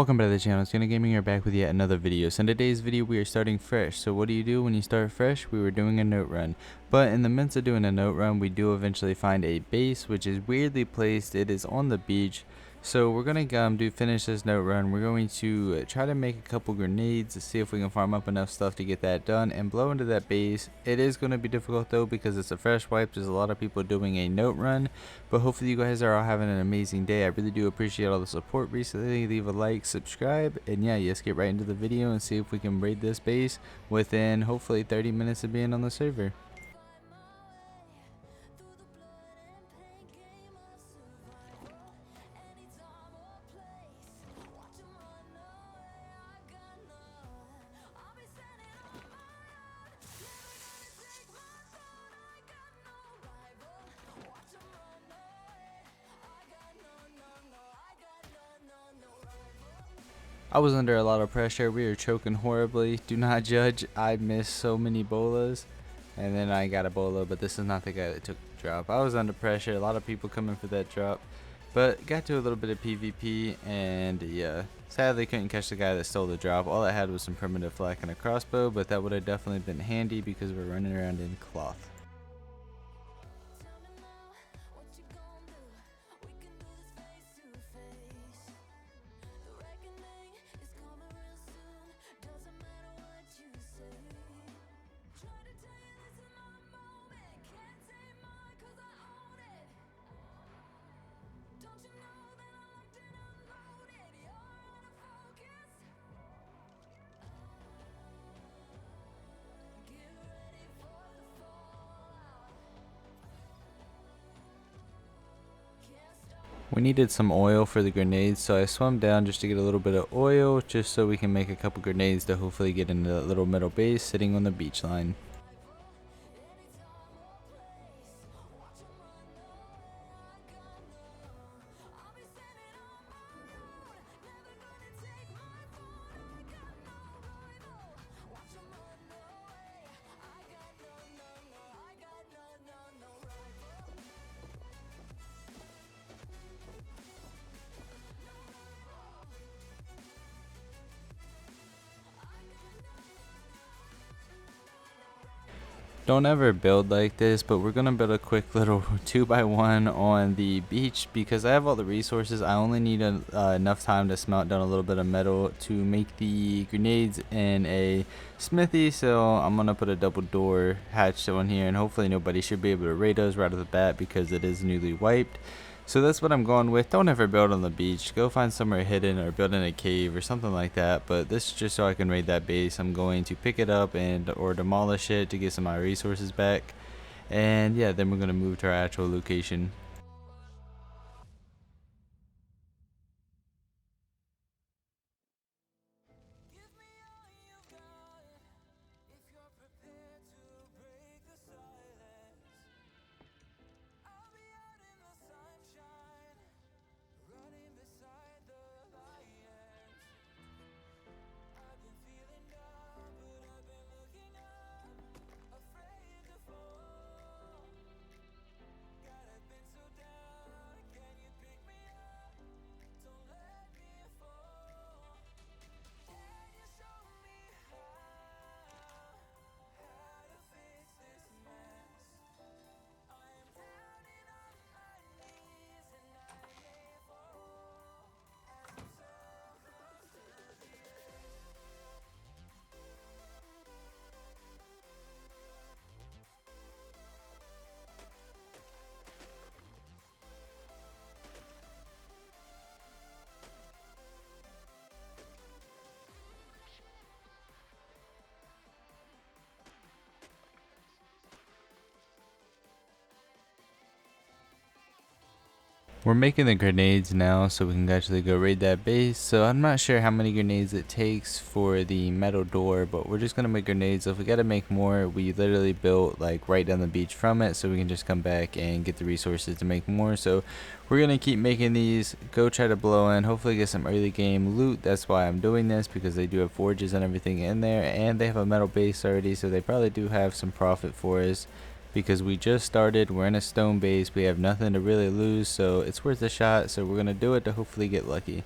Welcome back to the channel. It's Yono Gaming here, back with yet another video. So in today's video we are starting fresh. So what do you do when you start fresh? We were doing a note run, but in the midst of doing a note run we do eventually find a base which is weirdly placed. It is on the beach. So we're gonna finish this note run. We're going to try to make a couple grenades to see if we can farm up enough stuff to get that done and blow into that base. It is going to be difficult though because it's a fresh wipe. There's a lot of people doing a note run, but hopefully you guys are all having an amazing day. I really do appreciate all the support recently. Leave a like, subscribe, and yeah, let's get right into the video and see if we can raid this base within hopefully 30 minutes of being on the server. I was under a lot of pressure. We were choking horribly. Do not judge. I missed so many bolas. And then I got a bola, but this is not the guy that took the drop. I was under pressure. A lot of people coming for that drop. But got to a little bit of PvP. And yeah, sadly couldn't catch the guy that stole the drop. All I had was some primitive flak and a crossbow. But that would have definitely been handy because we're running around in cloth. We needed some oil for the grenades, so I swam down just to get a little bit of oil, just so we can make a couple grenades to hopefully get into that little middle base sitting on the beach line. Don't ever build like this, but we're gonna build a quick little 2x1 on the beach because I have all the resources. I only need enough time to smelt down a little bit of metal to make the grenades in a smithy, so I'm gonna put a double door hatch on here and hopefully nobody should be able to raid us right off the bat because it is newly wiped. So that's what I'm going with. Don't ever build on the beach. Go find somewhere hidden or build in a cave or something like that. But this is just so I can raid that base. I'm going to pick it up or demolish it to get some of my resources back. And yeah, then we're going to move to our actual location. We're making the grenades now so we can actually go raid that base. So I'm not sure how many grenades it takes for the metal door, but we're just going to make grenades. So if we got to make more, we literally built like right down the beach from it so we can just come back and get the resources to make more. So we're going to keep making these, go try to blow in, hopefully get some early game loot. That's why I'm doing this, because they do have forges and everything in there, and they have a metal base already, so they probably do have some profit for us. Because we just started, we're in a stone base, we have nothing to really lose, so it's worth a shot. So we're gonna do it to hopefully get lucky.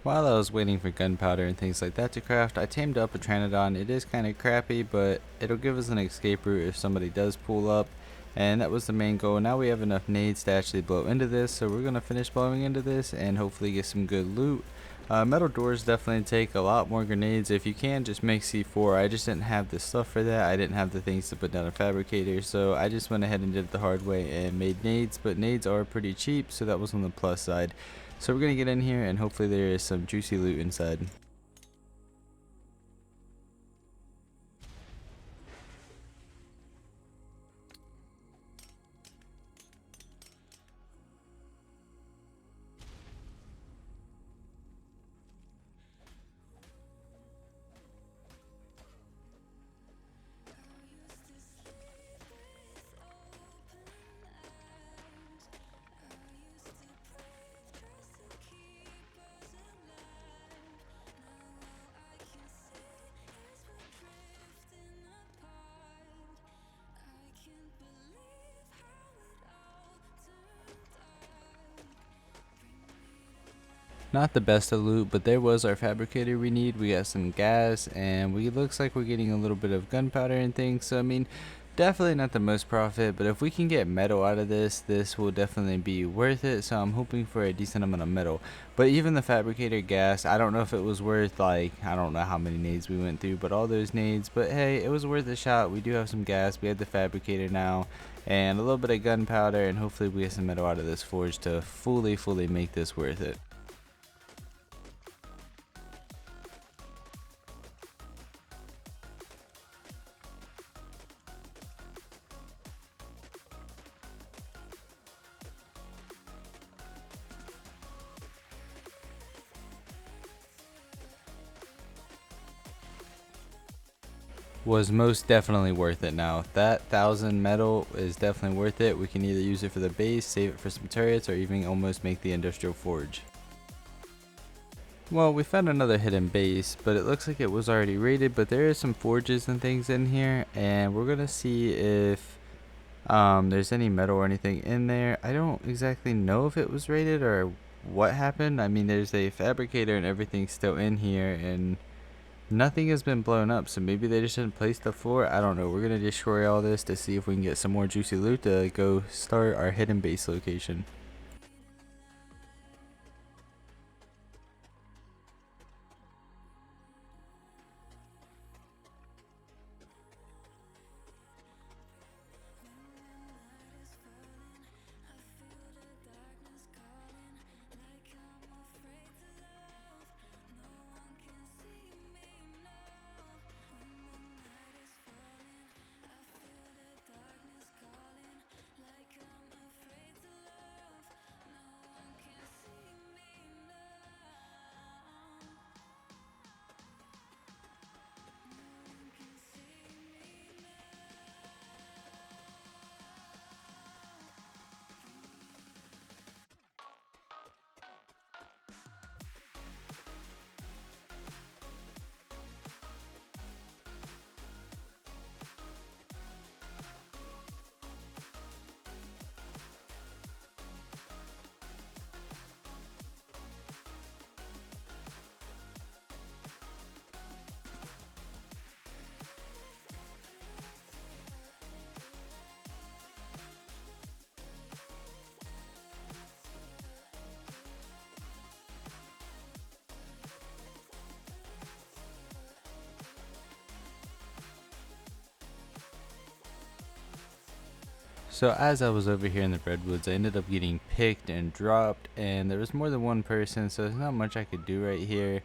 While I was waiting for gunpowder and things like that to craft, I tamed up a Pteranodon. It is kind of crappy, but it'll give us an escape route if somebody does pull up. And that was the main goal. Now we have enough nades to actually blow into this, so we're going to finish blowing into this and hopefully get some good loot. Metal doors definitely take a lot more grenades. If you can, just make C4. I just didn't have the stuff for that. I didn't have the things to put down a fabricator, so I just went ahead and did it the hard way and made nades. But nades are pretty cheap, so that was on the plus side. So we're going to get in here and hopefully there is some juicy loot inside. Not the best of loot, but there was our fabricator we need. We got some gas, and we looks like we're getting a little bit of gunpowder and things. So I mean, definitely not the most profit, but if we can get metal out of this, this will definitely be worth it. So I'm hoping for a decent amount of metal. But even the fabricator gas, I don't know if it was worth, like, I don't know how many nades we went through, but all those nades. But hey, it was worth a shot. We do have some gas. We have the fabricator now, and a little bit of gunpowder, and hopefully we get some metal out of this forge to fully make this worth it. Was most definitely worth it. Now that 1,000 metal is definitely worth it. We can either use it for the base, save it for some turrets, or even almost make the industrial forge. Well, we found another hidden base, but it looks like it was already raided, but there is some forges and things in here, and we're gonna see if there's any metal or anything in there. I don't exactly know if it was raided or what happened. I mean, there's a fabricator and everything still in here, and nothing has been blown up, so maybe they just didn't place the floor. I don't know. We're gonna destroy all this to see if we can get some more juicy loot to go start our hidden base location. So as I was over here in the redwoods, I ended up getting picked and dropped, and there was more than one person, so there's not much I could do right here.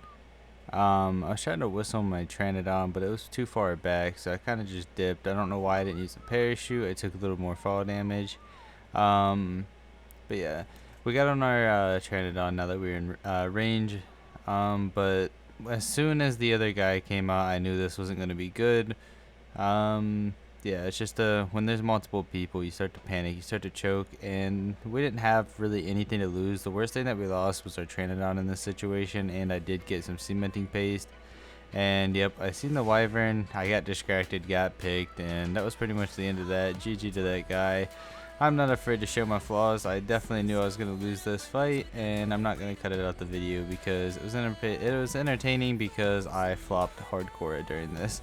I was trying to whistle my Pteranodon, but it was too far back, so I kind of just dipped. I don't know why I didn't use the parachute. I took a little more fall damage. Um, but yeah, we got on our Pteranodon now that we were in range. But as soon as the other guy came out, I knew this wasn't going to be good. Yeah, it's just when there's multiple people, you start to panic, you start to choke, and we didn't have really anything to lose. The worst thing that we lost was our Pteranodon in this situation, and I did get some cementing paste. And yep, I seen the wyvern, I got distracted, got picked, and that was pretty much the end of that. GG to that guy. I'm not afraid to show my flaws. I definitely knew I was going to lose this fight, and I'm not going to cut it out the video because it was entertaining because I flopped hardcore during this.